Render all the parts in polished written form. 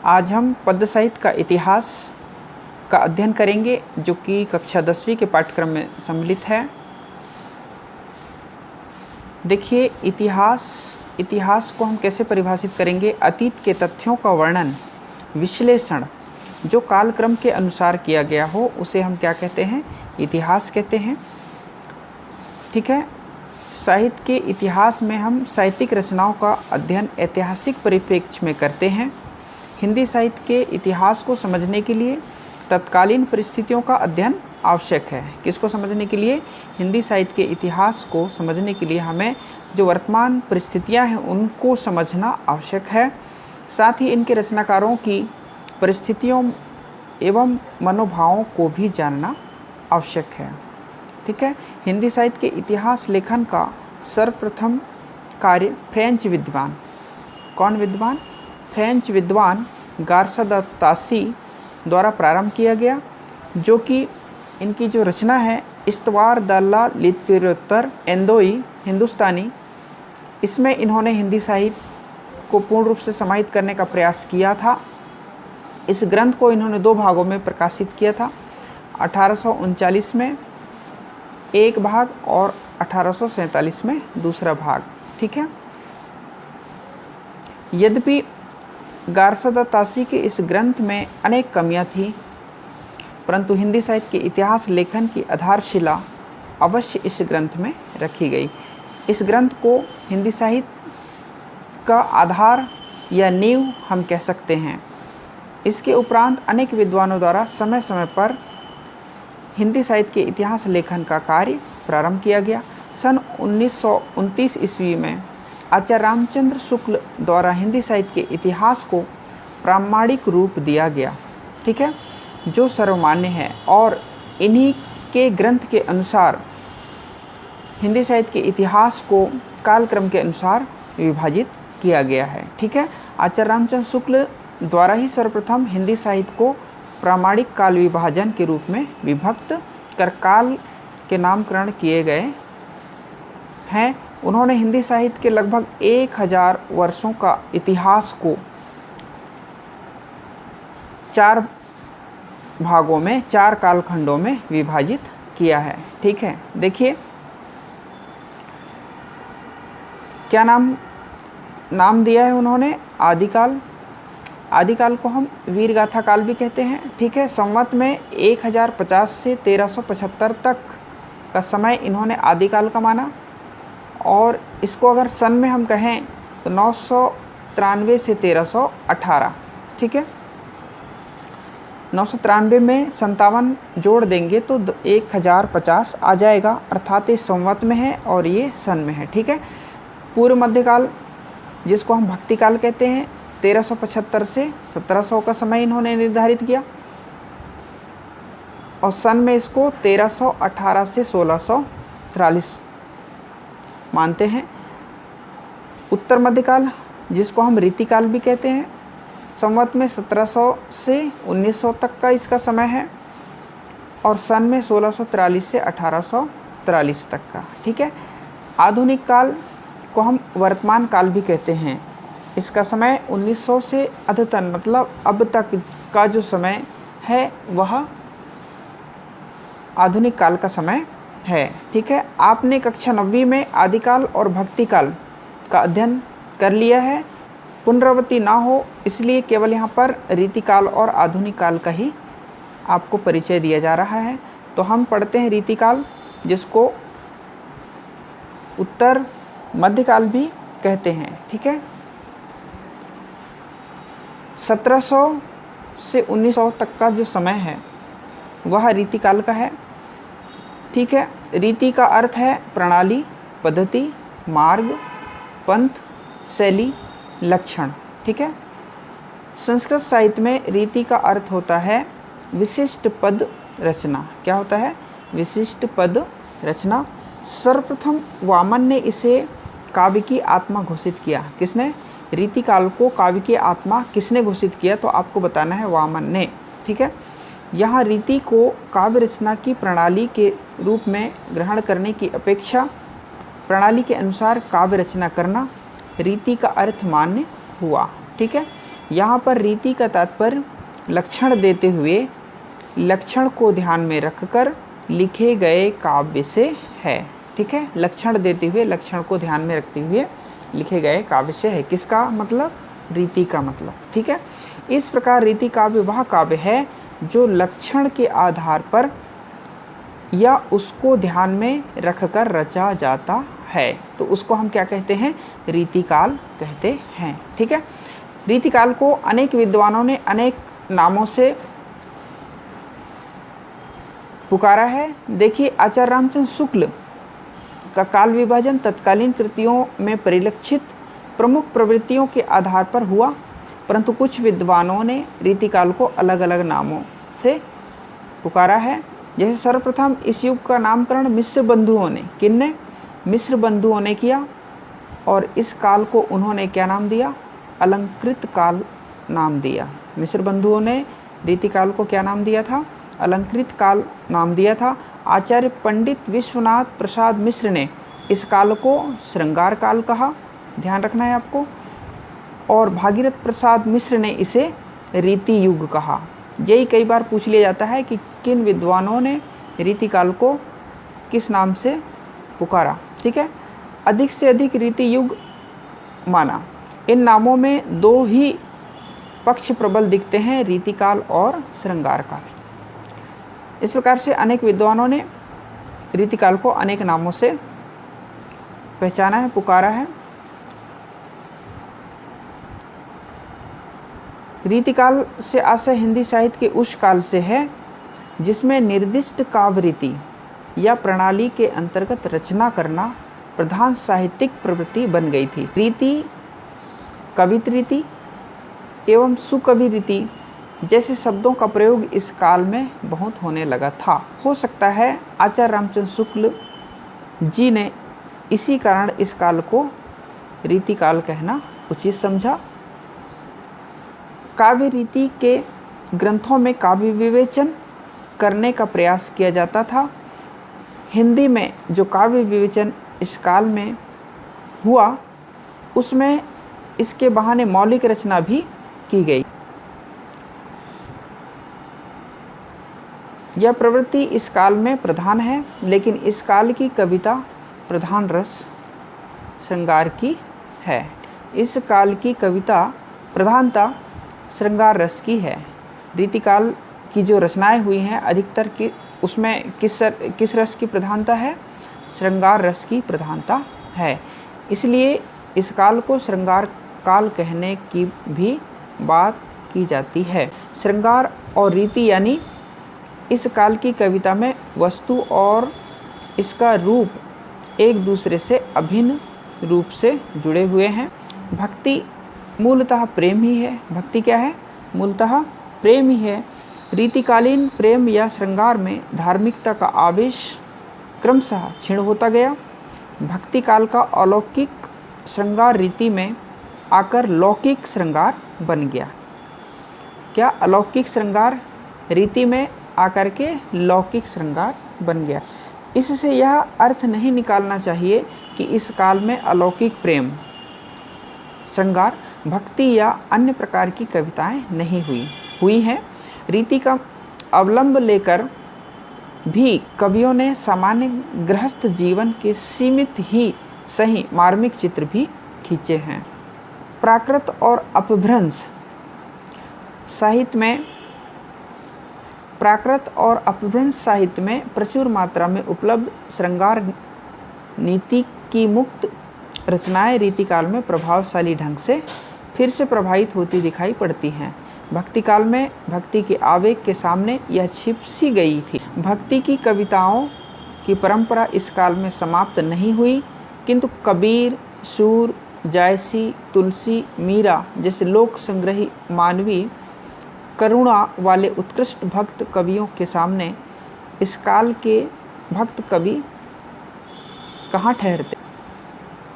आज हम पद्य साहित्य का इतिहास का अध्ययन करेंगे, जो कि कक्षा 10वीं के पाठ्यक्रम में सम्मिलित है। देखिए, इतिहास को हम कैसे परिभाषित करेंगे। अतीत के तथ्यों का वर्णन, विश्लेषण जो कालक्रम के अनुसार किया गया हो उसे हम क्या कहते हैं, इतिहास कहते हैं। ठीक है। साहित्य के इतिहास में हम साहित्यिक रचनाओं का अध्ययन ऐतिहासिक परिप्रेक्ष्य में करते हैं। हिंदी साहित्य के इतिहास को समझने के लिए तत्कालीन परिस्थितियों का अध्ययन आवश्यक है। किसको समझने के लिए? हिंदी साहित्य के इतिहास को समझने के लिए हमें जो वर्तमान परिस्थितियां हैं उनको समझना आवश्यक है। साथ ही इनके रचनाकारों की परिस्थितियों एवं मनोभावों को भी जानना आवश्यक है। ठीक है। हिंदी साहित्य के इतिहास लेखन का सर्वप्रथम कार्य फ्रेंच विद्वान, कौन विद्वान? फ्रेंच विद्वान गार्सा द तासी द्वारा प्रारंभ किया गया, जो कि इनकी जो रचना है इस्तवार द ला लिटरेचर एंदोई हिंदुस्तानी, इसमें इन्होंने हिंदी साहित्य को पूर्ण रूप से समाहित करने का प्रयास किया था। इस ग्रंथ को इन्होंने 2 भागों में प्रकाशित किया था, 1839 में एक भाग और 1847 में दूसरा भाग। ठीक है। यद्यपि गार्सा द तासी के इस ग्रंथ में अनेक कमियां थीं, परंतु हिंदी साहित्य के इतिहास लेखन की आधारशिला अवश्य इस ग्रंथ में रखी गई। इस ग्रंथ को हिंदी साहित्य का आधार या नींव हम कह सकते हैं। इसके उपरांत अनेक विद्वानों द्वारा समय समय पर हिंदी साहित्य के इतिहास लेखन का कार्य प्रारंभ किया गया। सन 1929 ईस्वी में आचार्य रामचंद्र शुक्ल द्वारा हिंदी साहित्य के इतिहास को प्रामाणिक रूप दिया गया। ठीक है, जो सर्वमान्य है, और इन्हीं के ग्रंथ के अनुसार हिंदी साहित्य के इतिहास को कालक्रम के अनुसार विभाजित किया गया है। ठीक है। आचार्य रामचंद्र शुक्ल द्वारा ही सर्वप्रथम हिंदी साहित्य को प्रामाणिक काल विभाजन के रूप में विभक्त कर काल के नामकरण किए गए हैं। उन्होंने हिंदी साहित्य के लगभग 1000 वर्षों का इतिहास को 4 भागों में, 4 कालखंडों में विभाजित किया है। ठीक है। देखिए, क्या नाम दिया है उन्होंने? आदिकाल। आदिकाल को हम वीरगाथा काल भी कहते हैं। ठीक है। संवत में 1050 से 1375 तक का समय इन्होंने आदिकाल का माना, और इसको अगर सन में हम कहें तो 993 से 1318। ठीक है। 993 में 57 जोड़ देंगे तो 1050 आ जाएगा, अर्थात ये संवत में है और ये सन में है। ठीक है। पूर्व मध्यकाल, जिसको हम भक्तिकाल कहते हैं, 1375 से 1700 का समय इन्होंने निर्धारित किया, और सन में इसको 1318 से 1643 मानते हैं। उत्तर मध्यकाल, जिसको हम रीतिकाल भी कहते हैं, संवत में 1700 से 1900 तक का इसका समय है, और सन में 1643 से 1843 तक का। ठीक है। आधुनिक काल को हम वर्तमान काल भी कहते हैं। इसका समय 1900 से अद्यतन, मतलब अब तक का जो समय है वह आधुनिक काल का समय है। ठीक है। आपने कक्षा 9वीं में आदिकाल और भक्तिकाल का अध्ययन कर लिया है। पुनरावृत्ति ना हो इसलिए केवल यहाँ पर रीतिकाल और आधुनिक काल का ही आपको परिचय दिया जा रहा है। तो हम पढ़ते हैं रीतिकाल, जिसको उत्तर मध्यकाल भी कहते हैं। ठीक है। 1700 से 1900 तक का जो समय है वह रीतिकाल का है। ठीक है। रीति का अर्थ है प्रणाली, पद्धति, मार्ग, पंथ, शैली, लक्षण। ठीक है। संस्कृत साहित्य में रीति का अर्थ होता है विशिष्ट पद रचना। क्या होता है? विशिष्ट पद रचना। सर्वप्रथम वामन ने इसे काव्य की आत्मा घोषित किया। किसने? रीतिकाल को काव्य की आत्मा किसने घोषित किया? तो आपको बताना है वामन ने। ठीक है। यहाँ रीति को काव्य रचना की प्रणाली के रूप में ग्रहण करने की अपेक्षा प्रणाली के अनुसार काव्य रचना करना रीति का अर्थ मान्य हुआ। ठीक है। यहाँ पर रीति का तात्पर्य लक्षण देते हुए लक्षण को ध्यान में रखकर लिखे गए काव्य से है। ठीक है, लक्षण देते हुए लक्षण को ध्यान में रखते हुए लिखे गए काव्य से है। किसका मतलब? रीति का मतलब। ठीक है, इस प्रकार रीति काव्य वह काव्य है जो लक्षण के आधार पर या उसको ध्यान में रखकर रचा जाता है, तो उसको हम क्या कहते हैं? रीतिकाल कहते हैं। ठीक है, रीतिकाल को अनेक विद्वानों ने अनेक नामों से पुकारा है। देखिए, आचार्य रामचंद्र शुक्ल का काल विभाजन तत्कालीन कृतियों में परिलक्षित प्रमुख प्रवृत्तियों के आधार पर हुआ, परंतु कुछ विद्वानों ने रीतिकाल को अलग अलग नामों से पुकारा है। जैसे सर्वप्रथम इस युग का नामकरण मिश्र बंधुओं ने, किनने? मिश्र बंधुओं ने किया, और इस काल को उन्होंने क्या नाम दिया? अलंकृत काल नाम दिया। मिश्र बंधुओं ने रीतिकाल को क्या नाम दिया था? अलंकृत काल नाम दिया था। आचार्य पंडित विश्वनाथ प्रसाद मिश्र ने इस काल को श्रृंगार काल कहा, ध्यान रखना है आपको, और भागीरथ प्रसाद मिश्र ने इसे रीति युग कहा। यही कई बार पूछ लिया जाता है कि किन विद्वानों ने रीतिकाल को किस नाम से पुकारा। ठीक है, अधिक से अधिक रीति युग माना। इन नामों में दो ही पक्ष प्रबल दिखते हैं, रीतिकाल और श्रृंगार काल। इस प्रकार से अनेक विद्वानों ने रीतिकाल को अनेक नामों से पहचाना है, पुकारा है। रीतिकाल से आशय हिंदी साहित्य के उस काल से है जिसमें निर्दिष्ट काव्य रीति या प्रणाली के अंतर्गत रचना करना प्रधान साहित्यिक प्रवृत्ति बन गई थी। रीति, कवित रीति एवं सुकवि रीति जैसे शब्दों का प्रयोग इस काल में बहुत होने लगा था। हो सकता है आचार्य रामचंद्र शुक्ल जी ने इसी कारण इस काल को रीतिकाल कहना उचित समझा। काव्य रीति के ग्रंथों में काव्य विवेचन करने का प्रयास किया जाता था। हिंदी में जो काव्य विवेचन इस काल में हुआ, उसमें इसके बहाने मौलिक रचना भी की गई। यह प्रवृत्ति इस काल में प्रधान है, लेकिन इस काल की कविता प्रधान रस श्रृंगार की है। इस काल की कविता प्रधानता श्रृंगार रस की है। रीतिकाल की जो रचनाएं हुई हैं अधिकतर की उसमें किस रस की प्रधानता है? श्रृंगार रस की प्रधानता है। इसलिए इस काल को श्रृंगार काल कहने की भी बात की जाती है। श्रृंगार और रीति यानी इस काल की कविता में वस्तु और इसका रूप एक दूसरे से अभिन्न रूप से जुड़े हुए हैं। भक्ति मूलतः प्रेम ही है। भक्ति क्या है? मूलतः प्रेम ही है। रीतिकालीन प्रेम या श्रृंगार में धार्मिकता का आवेश क्रमशः क्षीण होता गया। भक्ति काल का अलौकिक श्रृंगार रीति में आकर लौकिक श्रृंगार बन गया। क्या? अलौकिक श्रृंगार रीति में आकर के लौकिक श्रृंगार बन गया। इससे यह अर्थ नहीं निकालना चाहिए कि इस काल में अलौकिक प्रेम, श्रृंगार, भक्ति या अन्य प्रकार की कविताएं नहीं हुई हैं। रीति का अवलंब लेकर भी कवियों ने सामान्य गृहस्थ जीवन के सीमित ही सही मार्मिक चित्र भी खींचे हैं। प्राकृत और अपभ्रंश साहित्य में प्रचुर मात्रा में उपलब्ध श्रृंगार नीति की मुक्त रचनाएं रीतिकाल में प्रभावशाली ढंग से फिर से प्रभावित होती दिखाई पड़ती हैं। भक्ति काल में भक्ति के आवेग के सामने यह छिप सी गई थी। भक्ति की कविताओं की परंपरा इस काल में समाप्त नहीं हुई, किंतु कबीर, सूर, जायसी, तुलसी, मीरा जैसे लोक संग्रही मानवीय करुणा वाले उत्कृष्ट भक्त कवियों के सामने इस काल के भक्त कवि कहाँ ठहरते।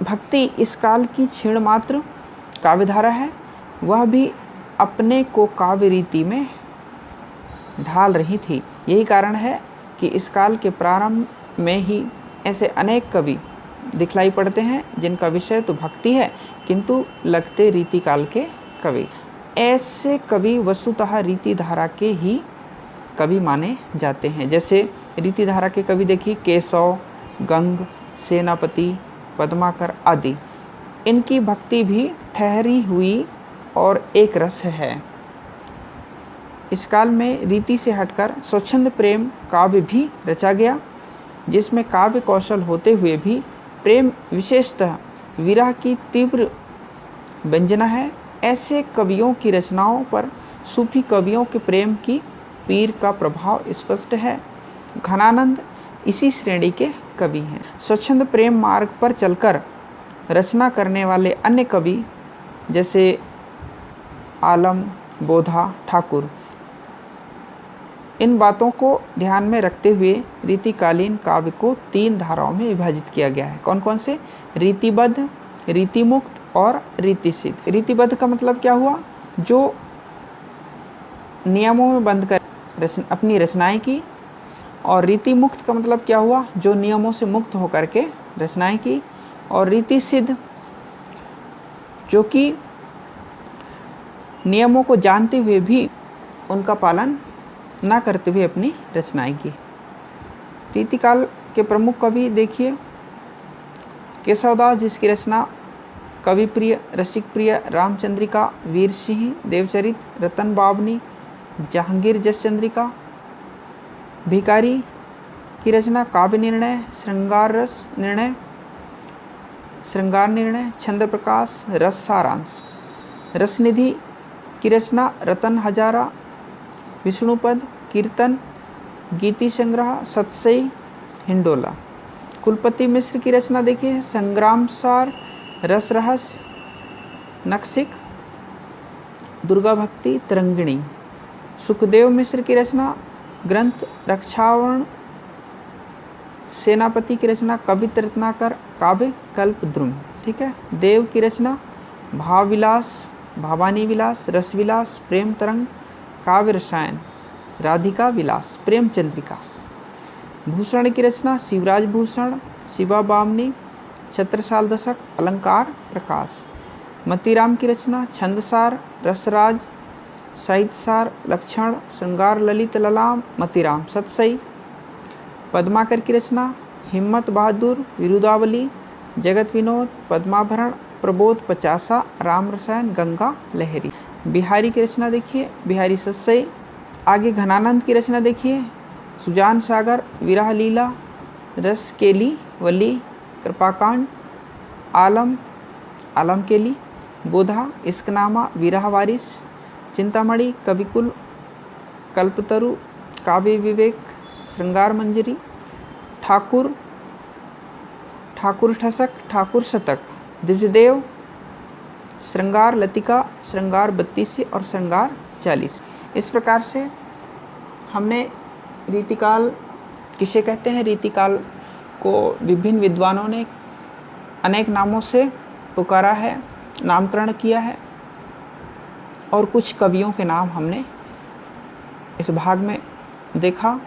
भक्ति इस काल की क्षीण मात्र काव्यधारा है, वह भी अपने को काव्य रीति में ढाल रही थी। यही कारण है कि इस काल के प्रारंभ में ही ऐसे अनेक कवि दिखलाई पड़ते हैं जिनका विषय तो भक्ति है किंतु लगते रीतिकाल के कवि। ऐसे कवि वस्तुतः रीति धारा के ही कवि माने जाते हैं। जैसे रीति धारा के कवि देखिए केशव, गंग, सेनापति, पद्माकर आदि। इनकी भक्ति भी ठहरी हुई और एक रस है। इस काल में रीति से हटकर स्वच्छंद प्रेम काव्य भी रचा गया, जिसमें काव्य कौशल होते हुए भी प्रेम विशेषतः विरह की तीव्र व्यंजना है। ऐसे कवियों की रचनाओं पर सूफी कवियों के प्रेम की पीर का प्रभाव स्पष्ट है। घनानंद इसी श्रेणी के कवि हैं। स्वच्छंद प्रेम मार्ग पर चलकर रचना करने वाले अन्य कवि जैसे आलम, बोधा, ठाकुर। इन बातों को ध्यान में रखते हुए रीतिकालीन काव्य को 3 धाराओं में विभाजित किया गया है। कौन कौन से? रीतिबद्ध, रीतिमुक्त और रीतिसिद्ध। रीतिबद्ध का मतलब क्या हुआ? जो नियमों में बंध कर अपनी रचनाएं की। और रीतिमुक्त का मतलब क्या हुआ? जो नियमों से मुक्त होकर के रचनाएं की। और रीतिसिद्ध जो कि नियमों को जानते हुए भी उनका पालन न करते हुए अपनी रचनाएं की। रीतिकाल के प्रमुख कवि देखिए केशवदास, जिसकी रचना कवि प्रिय, रसिक प्रिय, रामचंद्रिका, वीर सिंह, देवचरित, रतन बावनी, जहांगीर जसचंद्रिका। भिकारी की रचना काव्य निर्णय, श्रृंगार रस निर्णय, श्रृंगार निर्णय, छंद प्रकाश, रस सारांश। रसनिधि की रचना रतन हजारा, विष्णुपद, कीर्तन, गीति संग्रह, सतसई, हिंडोला। कुलपति मिश्र की रचना देखिए संग्राम सार, रस रहस्य, नक्सिक, दुर्गा भक्ति, तरंगिणी। सुखदेव मिश्र की रचना ग्रंथ रक्षावरण। सेनापति की रचना कवित रत्नाकर, काव्य कल्पद्रुम। ठीक है। देव की रचना भाव विलास, भावानी विलास, रस विलास, प्रेम तरंग, काव्य रसायन, राधिका विलास, प्रेम चंद्रिका। भूषण की रचना शिवराज भूषण, शिवा बामनी, छत्रसाल दशक, अलंकार प्रकाश। मतीराम की रचना छंदसार, रसराज, साहित्यसार, लक्षण, श्रृंगार ललित ललाम, मतीराम, सतसई। पद्माकर की रचना हिम्मत बहादुर, विरुदावली, जगत विनोद, पद्माभरण, प्रबोध पचासा, राम रसायन, गंगा लहरी। बिहारी की रचना देखिए बिहारी सतसई। आगे घनानंद की रचना देखिए सुजान सागर, विरह लीला, रस केली, वली, कृपाकांड, आलम, आलम केली, बोधा, इश्कनामा, विरह वारिस, चिंतामणि, कविकुल, कल्पतरु, काव्य विवेक, श्रृंगार मंजरी। ठाकुर, ठाकुर ठसक, ठाकुर शतक, द्विजदेव, श्रृंगार लतिका, श्रृंगार 32 और श्रृंगार 40। इस प्रकार से हमने रीतिकाल किसे कहते हैं, रीतिकाल को विभिन्न विद्वानों ने अनेक नामों से पुकारा है, नामकरण किया है। और कुछ कवियों के नाम हमने इस भाग में देखा।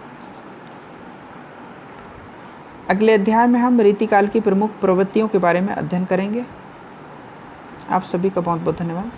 अगले अध्याय में हम रीतिकाल की प्रमुख प्रवृत्तियों के बारे में अध्ययन करेंगे। आप सभी का बहुत बहुत धन्यवाद।